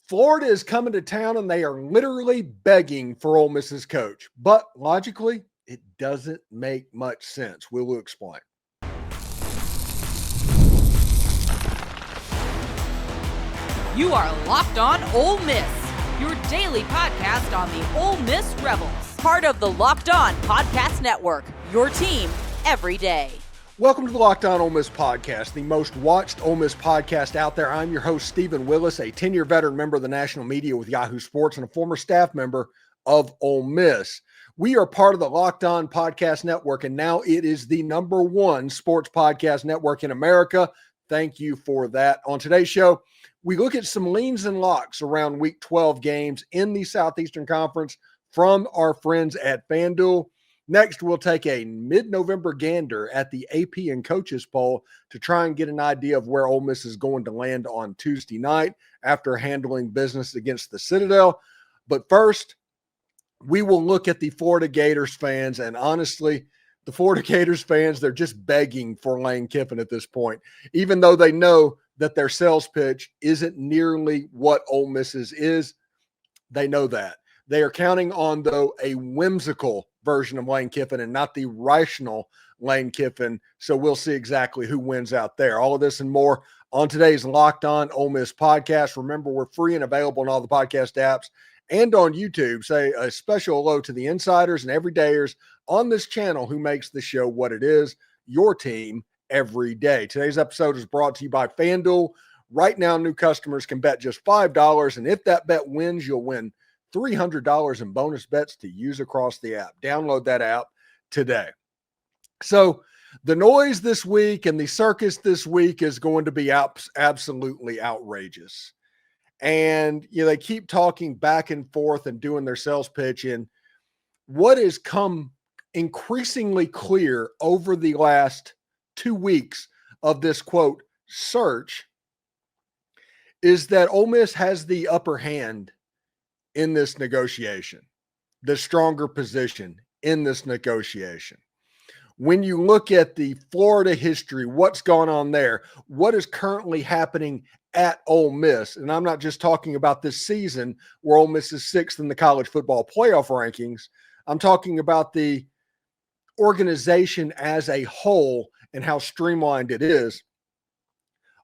Florida is coming to town and they are literally begging for Ole Miss's coach. But logically, it doesn't make much sense. We will explain. You are Locked On Ole Miss, your daily podcast on the Ole Miss Rebels. Part of the Locked On Podcast Network, your team every day. Welcome to the Locked On Ole Miss podcast, the most watched Ole Miss podcast out there. I'm your host, Stephen Willis, a 10-year veteran member of the national media with Yahoo Sports and a former staff member of Ole Miss. We are part of the Locked On Podcast Network, and now it is the number one sports podcast network in America. Thank you for that. On today's show, we look at some leans and locks around Week 12 games in the Southeastern Conference from our friends at FanDuel. Next, we'll take a mid-November gander at the AP and coaches poll to try and get an idea of where Ole Miss is going to land on Tuesday night after handling business against the Citadel. But first, we will look at the Florida Gators fans, and honestly, the Florida Gators fans, they're just begging for Lane Kiffin at this point, even though they know that their sales pitch isn't nearly what Ole Miss's is. They know that. They are counting on, though, a whimsical version of Lane Kiffin and not the rational Lane Kiffin. So we'll see exactly who wins out there. All of this and more on today's Locked On Ole Miss podcast. Remember, we're free and available on all the podcast apps and on YouTube. Say a special hello to the insiders and everydayers on this channel who makes the show what it is, your team every day. Today's episode is brought to you by FanDuel. Right now, new customers can bet just $5, and if that bet wins, you'll win $300 in bonus bets to use across the app. Download that app today. So the noise this week and the circus this week is going to be absolutely outrageous. And they keep talking back and forth and doing their sales pitch. And what has come increasingly clear over the last 2 weeks of this, quote, search is that Ole Miss has the upper hand in this negotiation, the stronger position in this negotiation. When you look at the Florida history, what's gone on there, what is currently happening at Ole Miss, and I'm not just talking about this season where Ole Miss is 6th in the college football playoff rankings. I'm talking about the organization as a whole and how streamlined it is.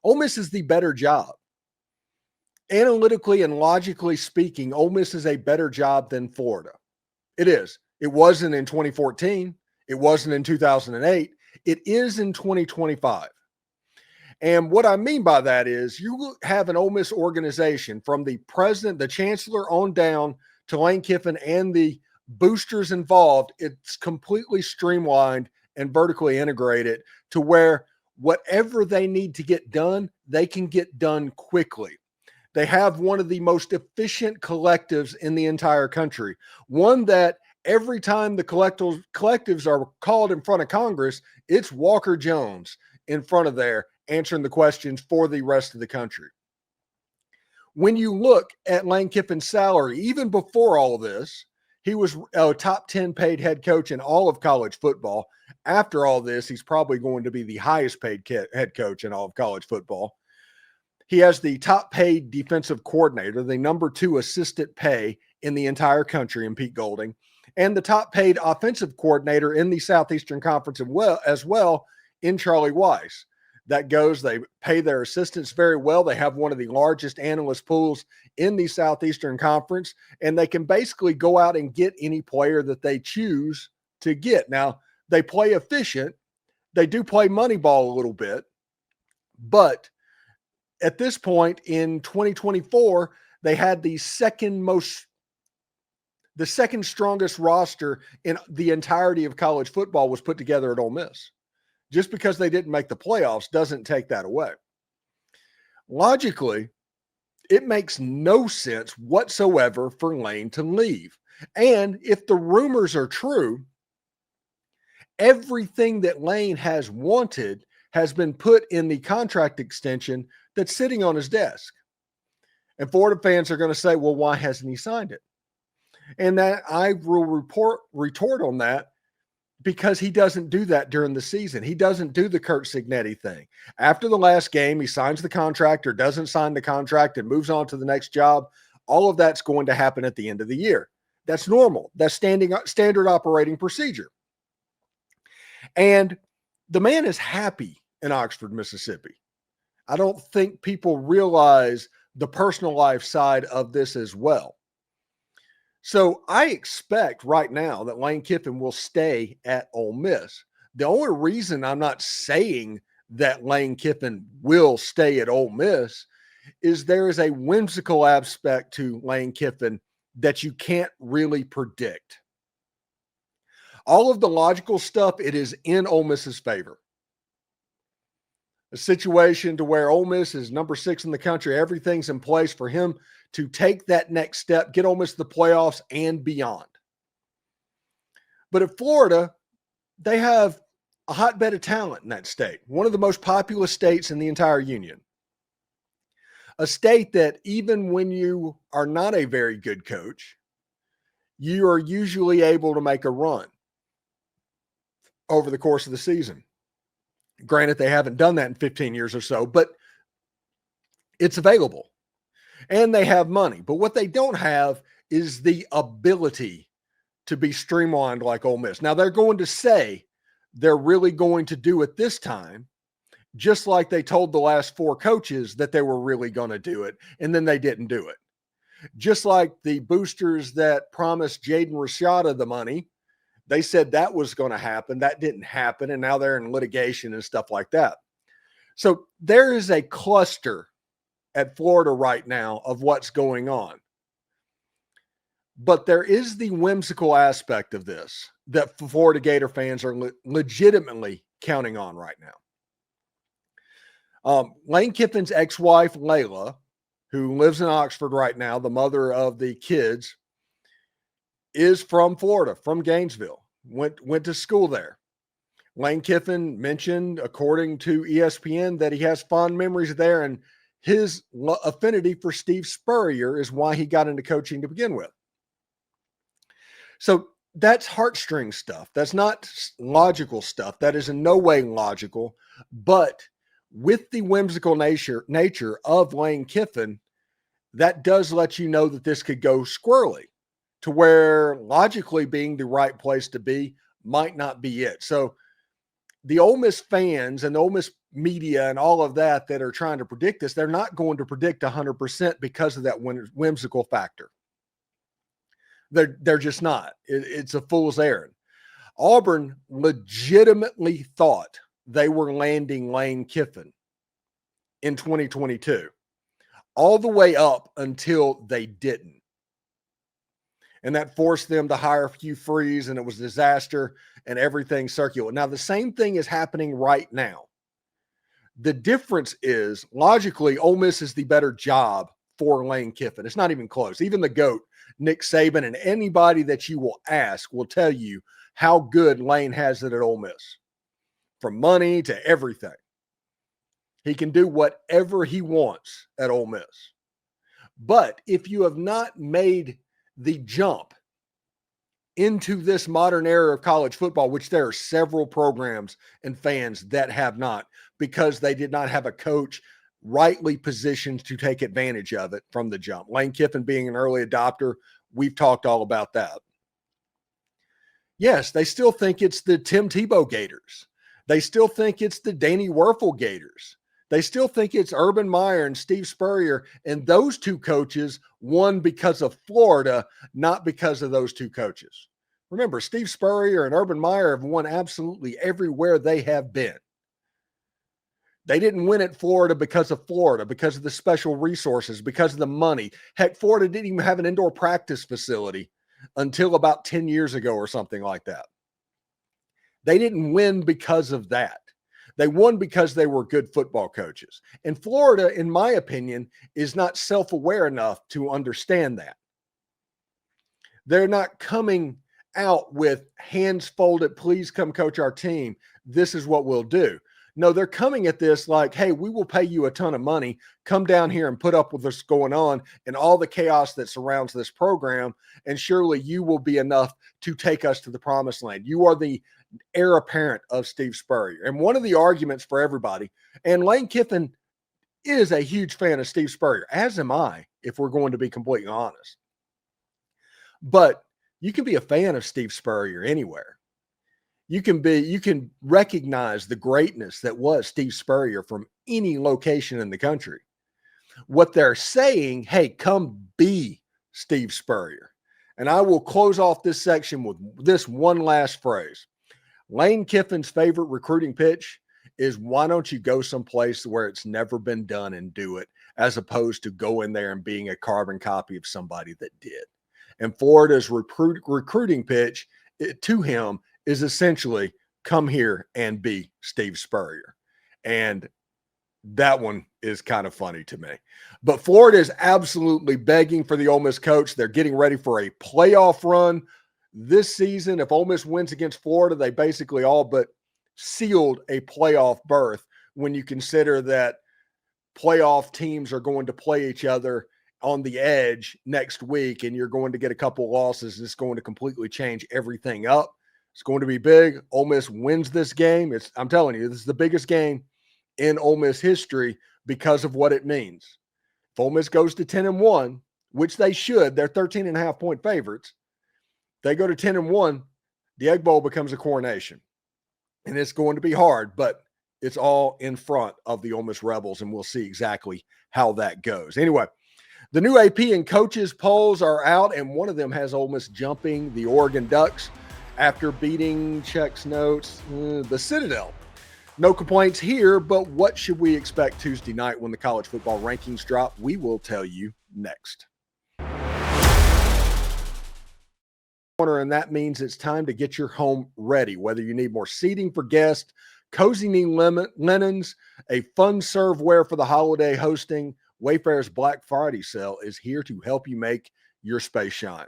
Ole Miss is the better job. Analytically and logically speaking, Ole Miss is a better job than Florida. It is. It wasn't in 2014. It wasn't in 2008. It is in 2025. And what I mean by that is you have an Ole Miss organization from the president, the chancellor on down to Lane Kiffin and the boosters involved. It's completely streamlined and vertically integrated to where whatever they need to get done, they can get done quickly. They have one of the most efficient collectives in the entire country. One that every time the collectives are called in front of Congress, it's Walker Jones in front of there answering the questions for the rest of the country. When you look at Lane Kiffin's salary, even before all of this, he was a top 10 paid head coach in all of college football. After all this, he's probably going to be the highest paid head coach in all of college football. He has the top paid defensive coordinator, the number 2 assistant pay in the entire country in Pete Golding, and the top paid offensive coordinator in the Southeastern Conference as well in Charlie Weiss. That goes, they pay their assistants very well. They have one of the largest analyst pools in the Southeastern Conference, and they can basically go out and get any player that they choose to get. Now, they play efficient. They do play money ball a little bit, but at this point in 2024, they had the second strongest roster in the entirety of college football was put together at Ole Miss. Just because they didn't make the playoffs doesn't take that away. Logically, it makes no sense whatsoever for Lane to leave. And if the rumors are true, everything that Lane has wanted has been put in the contract extension that's sitting on his desk. And Florida fans are going to say, well, why hasn't he signed it? And that I will retort on that. because he doesn't do that during the season. He doesn't do the Kurt Signetti thing. After the last game, he signs the contract or doesn't sign the contract and moves on to the next job. All of that's going to happen at the end of the year. That's normal. That's standard operating procedure. And the man is happy in Oxford, Mississippi. I don't think people realize the personal life side of this as well. So I expect right now that Lane Kiffin will stay at Ole Miss. The only reason I'm not saying that Lane Kiffin will stay at Ole Miss is there is a whimsical aspect to Lane Kiffin that you can't really predict. All of the logical stuff, it is in Ole Miss's favor. A situation to where Ole Miss is number 6 in the country, everything's in place for him to take that next step, get Ole Miss to the playoffs and beyond. But at Florida, they have a hotbed of talent in that state, one of the most populous states in the entire union. A state that even when you are not a very good coach, you are usually able to make a run over the course of the season. Granted, they haven't done that in 15 years or so, but it's available. And they have money. But what they don't have is the ability to be streamlined like Ole Miss. Now, they're going to say they're really going to do it this time, just like they told the last 4 coaches that they were really going to do it, and then they didn't do it. Just like the boosters that promised Jaden Rashada the money, they said that was going to happen. That didn't happen, and now they're in litigation and stuff like that. So there is a cluster at Florida right now of what's going on. But there is the whimsical aspect of this that Florida Gator fans are legitimately counting on right now. Lane Kiffin's ex-wife, Layla, who lives in Oxford right now, the mother of the kids, is from Florida, from Gainesville, went to school there. Lane Kiffin mentioned, according to ESPN, that he has fond memories there, and his affinity for Steve Spurrier is why he got into coaching to begin with. So that's heartstring stuff. That's not logical stuff. That is in no way logical, but with the whimsical nature of Lane Kiffin, that does let you know that this could go squirrely to where logically being the right place to be might not be it. So the Ole Miss fans and the Ole Miss media and all of that are trying to predict this, they're not going to predict 100% because of that whimsical factor. They're just not. It's a fool's errand. Auburn legitimately thought they were landing Lane Kiffin in 2022, all the way up until they didn't. And that forced them to hire Hugh Freeze, and it was a disaster, and everything circular. Now, the same thing is happening right now. The difference is, logically, Ole Miss is the better job for Lane Kiffin. It's not even close. Even the GOAT, Nick Saban, and anybody that you will ask will tell you how good Lane has it at Ole Miss. From money to everything. He can do whatever he wants at Ole Miss. But if you have not made the jump into this modern era of college football, which there are several programs and fans that have not, because they did not have a coach rightly positioned to take advantage of it from the jump. Lane Kiffin being an early adopter, we've talked all about that. Yes, they still think it's the Tim Tebow Gators. They still think it's the Danny Werfel Gators. They still think it's Urban Meyer and Steve Spurrier, and those 2 coaches won because of Florida, not because of those 2 coaches. Remember, Steve Spurrier and Urban Meyer have won absolutely everywhere they have been. They didn't win at Florida, because of the special resources, because of the money. Heck, Florida didn't even have an indoor practice facility until about 10 years ago or something like that. They didn't win because of that. They won because they were good football coaches. And Florida, in my opinion, is not self-aware enough to understand that. They're not coming out with hands folded, please come coach our team. This is what we'll do. No, they're coming at this like, hey, we will pay you a ton of money. Come down here and put up with what's going on and all the chaos that surrounds this program. And surely you will be enough to take us to the promised land. You are the heir apparent of Steve Spurrier. And one of the arguments for everybody, and Lane Kiffin is a huge fan of Steve Spurrier, as am I, if we're going to be completely honest. But you can be a fan of Steve Spurrier anywhere. You can recognize the greatness that was Steve Spurrier from any location in the country. What they're saying, hey, come be Steve Spurrier. And I will close off this section with this one last phrase. Lane Kiffin's favorite recruiting pitch is, why don't you go someplace where it's never been done and do it, as opposed to go in there and being a carbon copy of somebody that did. And Florida's recruiting pitch to him is essentially, come here and be Steve Spurrier. And that one is kind of funny to me. But Florida is absolutely begging for the Ole Miss coach. They're getting ready for a playoff run this season. If Ole Miss wins against Florida, they basically all but sealed a playoff berth, when you consider that playoff teams are going to play each other on the edge next week, and you're going to get a couple losses. It's going to completely change everything up. It's going to be big. Ole Miss wins this game. I'm telling you, this is the biggest game in Ole Miss history because of what it means. If Ole Miss goes to 10-1, which they should, they're 13.5-point favorites. They go to 10-1, the Egg Bowl becomes a coronation. And it's going to be hard, but it's all in front of the Ole Miss Rebels, and we'll see exactly how that goes. Anyway, the new AP and coaches polls are out, and one of them has Ole Miss jumping the Oregon Ducks after beating, checks notes, the Citadel. No complaints here, but what should we expect Tuesday night when the college football rankings drop? We will tell you next. And that means it's time to get your home ready. Whether you need more seating for guests, cozy knee linens, a fun serveware for the holiday hosting, Wayfair's Black Friday sale is here to help you make your space shine.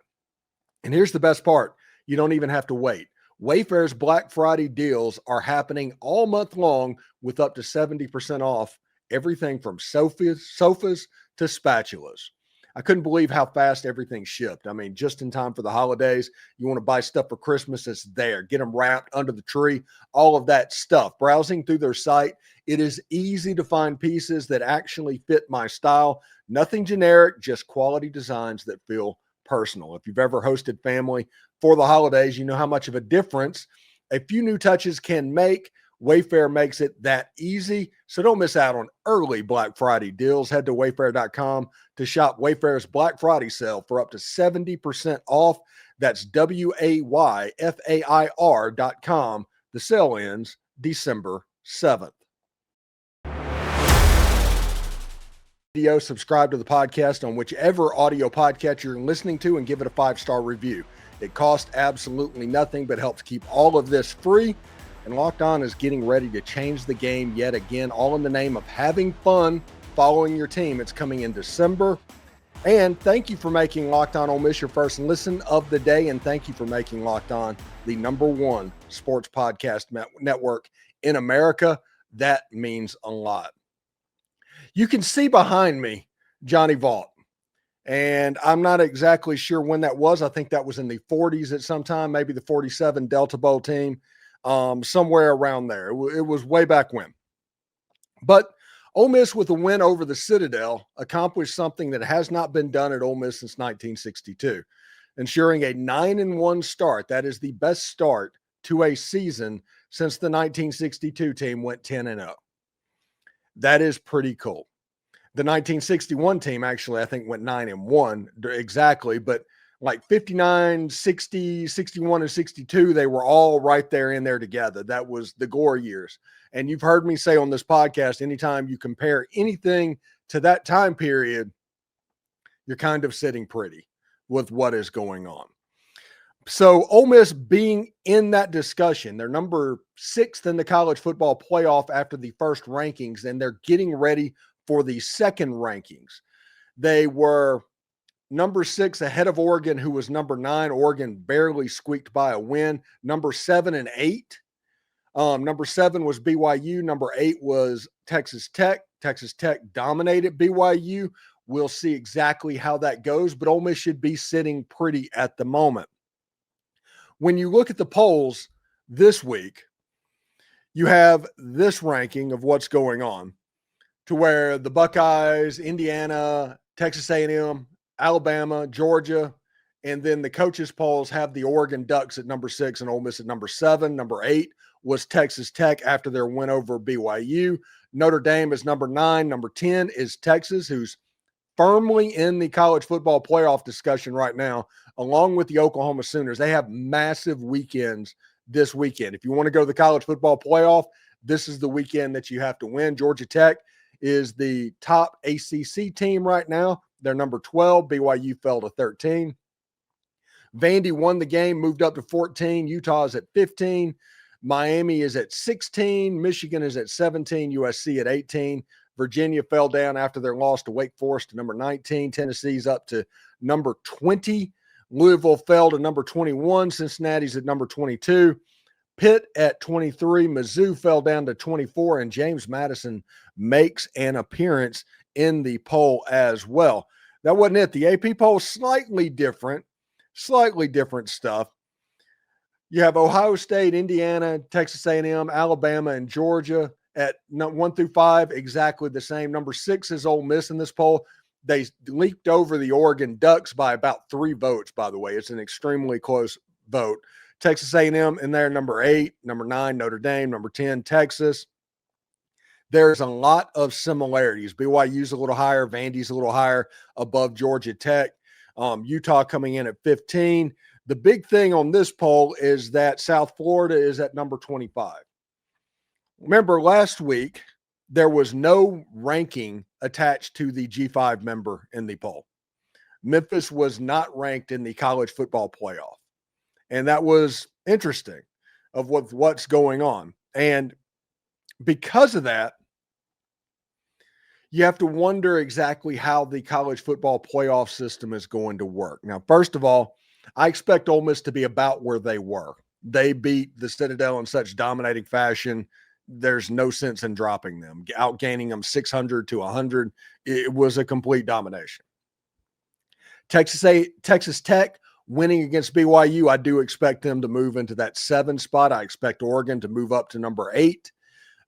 And here's the best part. You don't even have to wait. Wayfair's Black Friday deals are happening all month long with up to 70% off everything from sofas to spatulas. I couldn't believe how fast everything shipped. I mean, just in time for the holidays. You want to buy stuff for Christmas, it's there. Get them wrapped under the tree, all of that stuff. Browsing through their site, it is easy to find pieces that actually fit my style. Nothing generic, just quality designs that feel personal. If you've ever hosted family for the holidays, you know how much of a difference a few new touches can make. Wayfair makes it that easy. So don't miss out on early Black Friday deals. Head to wayfair.com to shop Wayfair's Black Friday sale for up to 70% off. That's WAYFAIR.com. The sale ends December 7th. Subscribe to the podcast on whichever audio podcast you're listening to and give it a 5-star review. It costs absolutely nothing, but helps keep all of this free. And Locked On is getting ready to change the game yet again, all in the name of having fun following your team. It's coming in December. And thank you for making Locked On Ole Miss your first listen of the day. And thank you for making Locked On the #1 sports podcast network in America. That means a lot. You can see behind me Johnny Vaught. And I'm not exactly sure when that was. I think that was in the 40s at some time, maybe the 47 Delta Bowl team, somewhere around there. It was way back when. But Ole Miss, with a win over the Citadel, accomplished something that has not been done at Ole Miss since 1962, ensuring a 9-1 start. That is the best start to a season since the 1962 team went 10-0. That is pretty cool. The 1961 team actually, I think, went 9-1 exactly, but like 59, 60, 61, and 62, they were all right there in there together. That was the Gore years. And you've heard me say on this podcast, anytime you compare anything to that time period, you're kind of sitting pretty with what is going on. So Ole Miss being in that discussion, they're number 6th in the college football playoff after the first rankings, and they're getting ready for the second rankings. They were number 6 ahead of Oregon, who was number 9. Oregon barely squeaked by a win. Number 7 and 8. Number 7 was BYU. Number 8 was Texas Tech. Texas Tech dominated BYU. We'll see exactly how that goes, but Ole Miss should be sitting pretty at the moment. When you look at the polls, this week, you have this ranking of what's going on to where the Buckeyes, Indiana, Texas A&M, Alabama, Georgia, and then the coaches polls have the Oregon Ducks at number 6 and Ole Miss at number 7. Number 8 was Texas Tech after their win over BYU. Notre Dame is number 9. Number 10 is Texas, who's firmly in the college football playoff discussion right now, along with the Oklahoma Sooners. They have massive weekends this weekend. If you want to go to the college football playoff, this is the weekend that you have to win. Georgia Tech is the top ACC team right now. They're number 12. BYU fell to 13. Vandy won the game, moved up to 14. Utah is at 15. Miami is at 16. Michigan is at 17. USC at 18. Virginia fell down after their loss to Wake Forest to number 19. Tennessee's up to number 20. Louisville fell to number 21. Cincinnati's at number 22. Pitt at 23. Mizzou fell down to 24. And James Madison makes an appearance in the poll as well. That wasn't it. The AP poll slightly different stuff. You have Ohio State, Indiana, Texas A&M, Alabama, and Georgia at 1 through 5, exactly the same. Number 6 is Ole Miss in this poll. They leaped over the Oregon Ducks by about 3 votes, by the way. It's an extremely close vote. Texas A&M in there, number 8. Number 9, Notre Dame. Number 10, Texas. There's a lot of similarities. BYU's a little higher. Vandy's a little higher above Georgia Tech. Utah coming in at 15. The big thing on this poll is that South Florida is at number 25. Remember, last week, there was no ranking attached to the G5 member in the poll. Memphis was not ranked in the college football playoff. And that was interesting of what's going on. And because of that, you have to wonder exactly how the college football playoff system is going to work. Now, first of all, I expect Ole Miss to be about where they were. They beat the Citadel in such dominating fashion. There's no sense in dropping them, outgaining them 600 to 100. It was a complete domination. Texas Tech winning against BYU, I do expect them to move into that 7 spot. I expect Oregon to move up to number 8.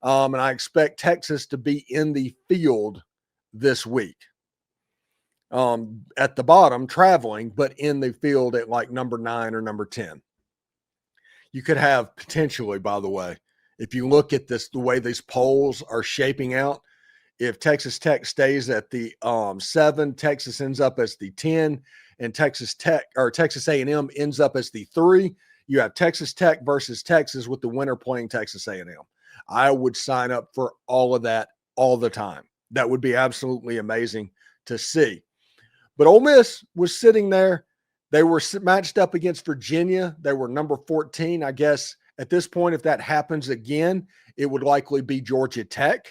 And I expect Texas to be in the field this week. At the bottom, traveling, but in the field at like number 9 or number 10. You could have potentially, by the way, if you look at this, the way these polls are shaping out, if Texas Tech stays at the 7, Texas ends up as the 10, and Texas A&M ends up as the 3. You have Texas Tech versus Texas with the winner playing Texas A&M. I would sign up for all of that all the time. That would be absolutely amazing to see. But Ole Miss was sitting there. They were matched up against Virginia. They were number 14. I guess at this point, if that happens again, it would likely be Georgia Tech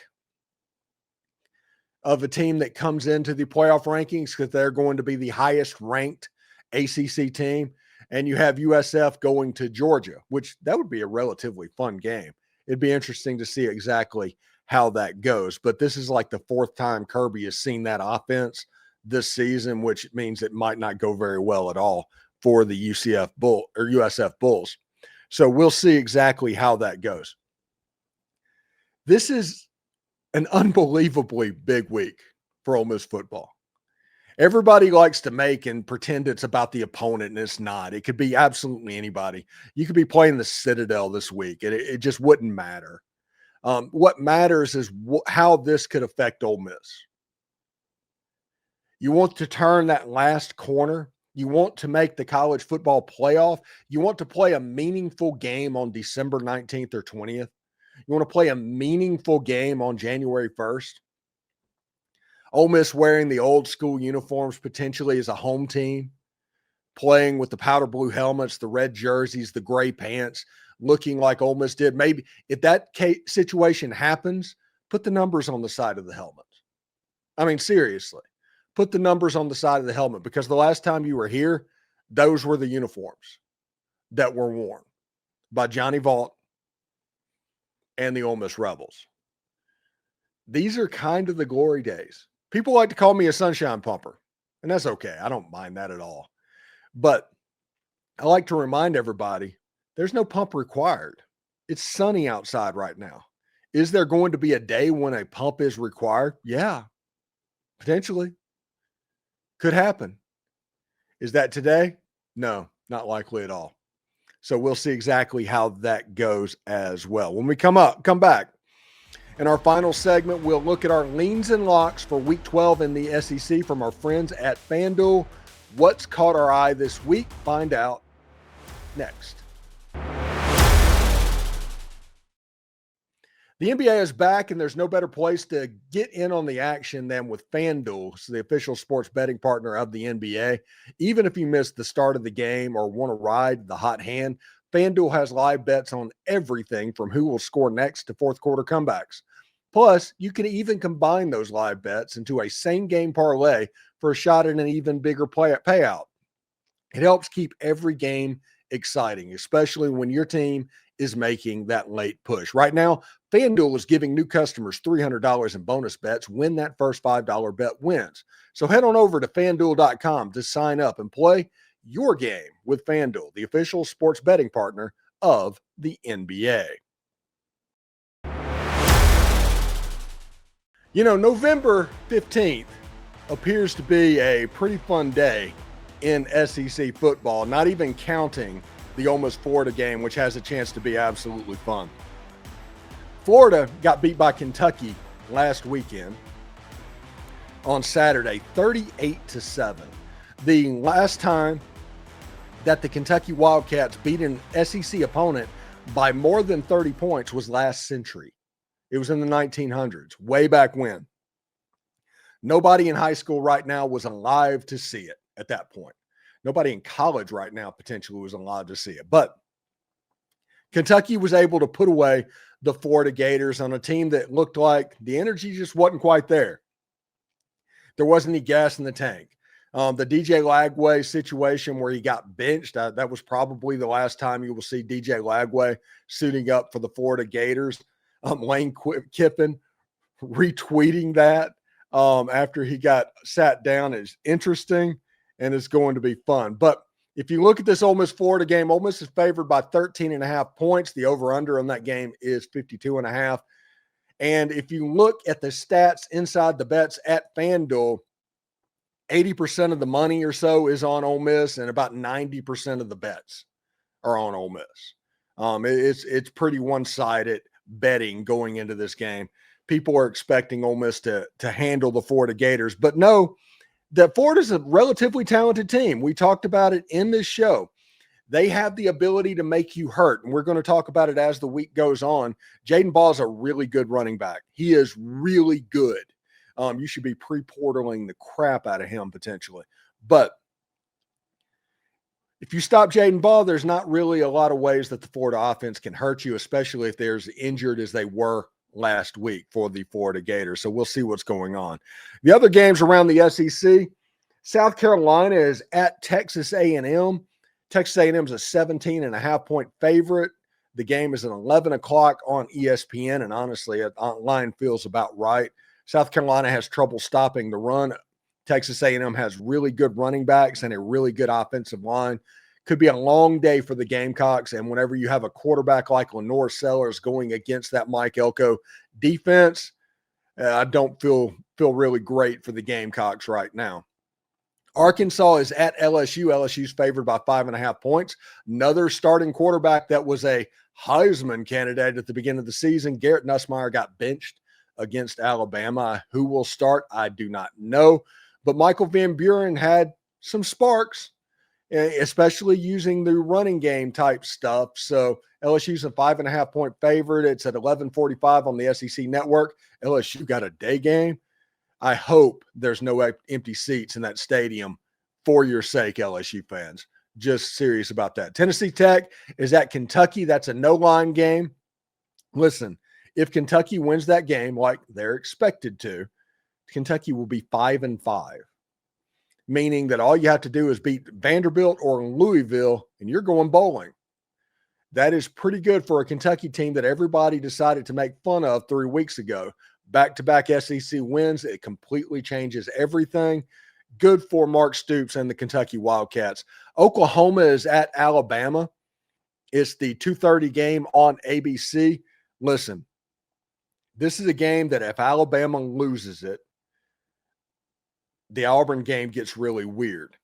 of a team that comes into the playoff rankings because they're going to be the highest ranked ACC team. And you have USF going to Georgia, which that would be a relatively fun game. It'd be interesting to see exactly how that goes. But this is like the 4th time Kirby has seen that offense this season, which means it might not go very well at all for the USF Bulls. So we'll see exactly how that goes. This is an unbelievably big week for Ole Miss football. Everybody likes to make and pretend it's about the opponent, and it's not. It could be absolutely anybody. You could be playing the Citadel this week, and it just wouldn't matter. What matters is how this could affect Ole Miss. You want to turn that last corner. You want to make the college football playoff. You want to play a meaningful game on December 19th or 20th. You want to play a meaningful game on January 1st. Ole Miss wearing the old school uniforms potentially as a home team, playing with the powder blue helmets, the red jerseys, the gray pants, looking like Ole Miss did. Maybe if that situation happens, put the numbers on the side of the helmet. I mean, seriously, put the numbers on the side of the helmet, because the last time you were here, those were the uniforms that were worn by Johnny Vaught and the Ole Miss Rebels. These are kind of the glory days. People like to call me a sunshine pumper, and that's okay. I don't mind that at all. But I like to remind everybody There's no pump required. It's sunny outside right now. Is there going to be a day when a pump is required? Yeah, potentially. Could happen. Is that today? No, not likely at all. So we'll see exactly how that goes as well. When we come back, in our final segment, we'll look at our leans and locks for Week 12 in the SEC from our friends at FanDuel. What's caught our eye this week? Find out next. The NBA is back, and there's no better place to get in on the action than with FanDuel, so the official sports betting partner of the NBA. Even if you missed the start of the game or want to ride the hot hand, FanDuel has live bets on everything from who will score next to fourth quarter comebacks. Plus, you can even combine those live bets into a same-game parlay for a shot at an even bigger payout. It helps keep every game exciting, especially when your team is making that late push. Right now, FanDuel is giving new customers $300 in bonus bets when that first $5 bet wins. So head on over to FanDuel.com to sign up and play your game with FanDuel, the official sports betting partner of the NBA. You know, November 15th appears to be a pretty fun day in SEC football, not even counting the Ole Miss Florida game, which has a chance to be absolutely fun. Florida got beat by Kentucky last weekend on Saturday, 38-7. The last time that the Kentucky Wildcats beat an SEC opponent by more than 30 points was last century. It was in the 1900s, way back when. Nobody in high school right now was alive to see it at that point. Nobody in college right now potentially was alive to see it. But Kentucky was able to put away the Florida Gators on a team that looked like the energy just wasn't quite there. There wasn't any gas in the tank. The DJ Lagway situation where he got benched, that was probably the last time you will see DJ Lagway suiting up for the Florida Gators. Lane Kiffin retweeting that after he got sat down is interesting and it's going to be fun. But if you look at this Ole Miss Florida game, Ole Miss is favored by 13.5 points. The over-under on that game is 52.5. And if you look at the stats inside the bets at FanDuel, 80% of the money or so is on Ole Miss, and about 90% of the bets are on Ole Miss. It's pretty one-sided betting going into this game. People are expecting Ole Miss to handle the Florida Gators, but no, that Florida's a relatively talented team. We talked about it in this show. They have the ability to make you hurt, and we're going to talk about it as the week goes on. Jaden Ball is a really good running back. He is really good. You should be pre-portaling the crap out of him potentially. But if you stop Jaden Ball, there's not really a lot of ways that the Florida offense can hurt you, especially if they're as injured as they were last week for the Florida Gators. So we'll see what's going on. The other games around the SEC, South Carolina is at Texas A&M. Texas A&M is a 17.5-point favorite. The game is at 11 o'clock on ESPN, and honestly, that line feels about right. South Carolina has trouble stopping the run. Texas A&M has really good running backs and a really good offensive line. Could be a long day for the Gamecocks, and whenever you have a quarterback like Lenore Sellers going against that Mike Elko defense, I don't feel really great for the Gamecocks right now. Arkansas is at LSU. LSU's favored by 5.5 points. Another starting quarterback that was a Heisman candidate at the beginning of the season, Garrett Nussmeier, got benched against Alabama. Who will start? I do not know. But Michael Van Buren had some sparks, especially using the running game type stuff. So LSU's a 5.5-point favorite. It's at 11:45 on the SEC network. LSU got a day game. I hope there's no empty seats in that stadium for your sake, LSU fans. Just serious about that. Tennessee Tech is at Kentucky. That's a no-line game. Listen, if Kentucky wins that game like they're expected to, Kentucky will be 5-5, meaning that all you have to do is beat Vanderbilt or Louisville, and you're going bowling. That is pretty good for a Kentucky team that everybody decided to make fun of 3 weeks ago. Back-to-back SEC wins. It completely changes everything. Good for Mark Stoops and the Kentucky Wildcats. Oklahoma is at Alabama. It's the 2:30 game on ABC. Listen, this is a game that if Alabama loses it, the Auburn game gets really weird.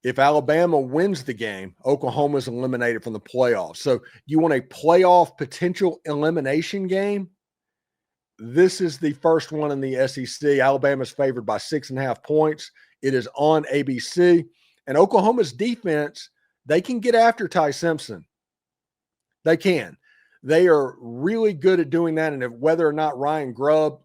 If Alabama wins the game, Oklahoma's eliminated from the playoffs. So you want a playoff potential elimination game? This is the first one in the SEC. Alabama's favored by 6.5 points. It is on ABC. And Oklahoma's defense, they can get after Ty Simpson. They can. They are really good at doing that. And if whether or not Ryan Grubb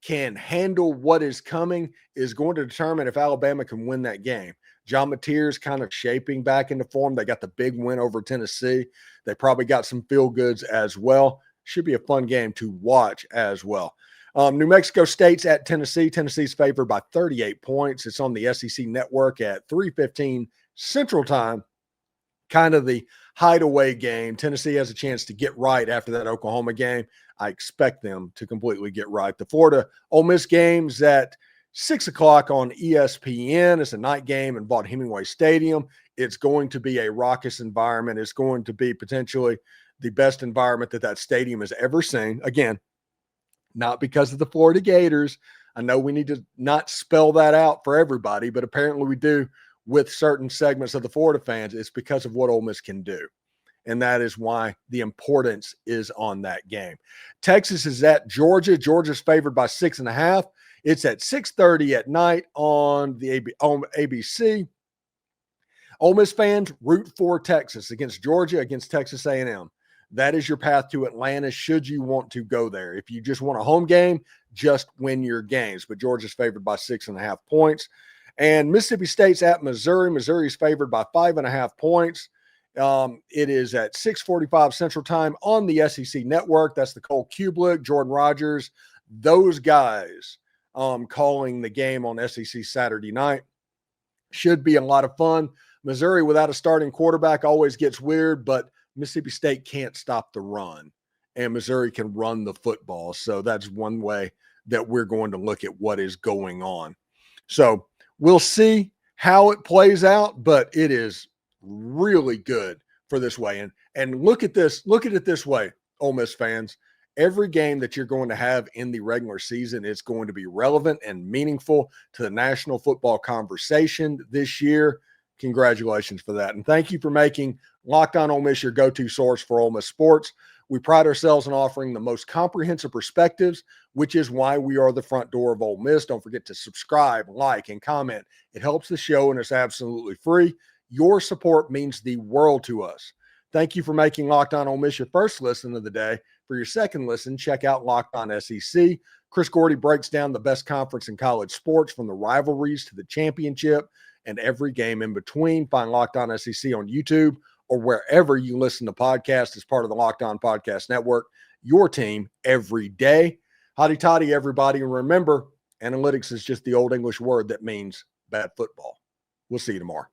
can handle what is coming is going to determine if Alabama can win that game. John Mateer's kind of shaping back into form. They got the big win over Tennessee. They probably got some feel goods as well. Should be a fun game to watch as well. New Mexico State's at Tennessee. Tennessee's favored by 38 points. It's on the SEC network at 3:15 Central Time. Kind of the hideaway game. Tennessee has a chance to get right after that Oklahoma game. I expect them to completely get right. The Florida Ole Miss game's at 6 o'clock on ESPN. It's a night game in Vaught-Hemingway Stadium. It's going to be a raucous environment. It's going to be potentially the best environment that stadium has ever seen. Again, not because of the Florida Gators. I know we need to not spell that out for everybody, but apparently we do with certain segments of the Florida fans. It's because of what Ole Miss can do. And that is why the importance is on that game. Texas is at Georgia. Georgia's favored by 6.5. It's at 6:30 at night on the ABC. Ole Miss fans, root for Texas against Georgia, against Texas A&M. That is your path to Atlanta should you want to go there. If you just want a home game, just win your games. But Georgia's favored by 6.5 points. And Mississippi State's at Missouri. Missouri's favored by 5.5 points. It is at 6:45 Central Time on the SEC network. That's the Cole Kubelik, Jordan Rogers, those guys calling the game on SEC Saturday night. Should be a lot of fun. Missouri without a starting quarterback always gets weird, but Mississippi State can't stop the run, and Missouri can run the football. So that's one way that we're going to look at what is going on. So we'll see how it plays out, but it is really good for this way. And look at this. Look at it this way, Ole Miss fans. Every game that you're going to have in the regular season is going to be relevant and meaningful to the national football conversation this year. Congratulations for that. And thank you for making Locked On Ole Miss your go-to source for Ole Miss sports. We pride ourselves in offering the most comprehensive perspectives, which is why we are the front door of Ole Miss. Don't forget to subscribe, like, and comment. It helps the show, and it's absolutely free. Your support means the world to us. Thank you for making Locked On Ole Miss your first listen of the day. For your second listen, check out Locked On SEC. Chris Gordy breaks down the best conference in college sports, from the rivalries to the championship and every game in between. Find Locked On SEC on YouTube or wherever you listen to podcasts as part of the Locked On Podcast Network. Your team every day. Hotty toddy, everybody. And remember, analytics is just the old English word that means bad football. We'll see you tomorrow.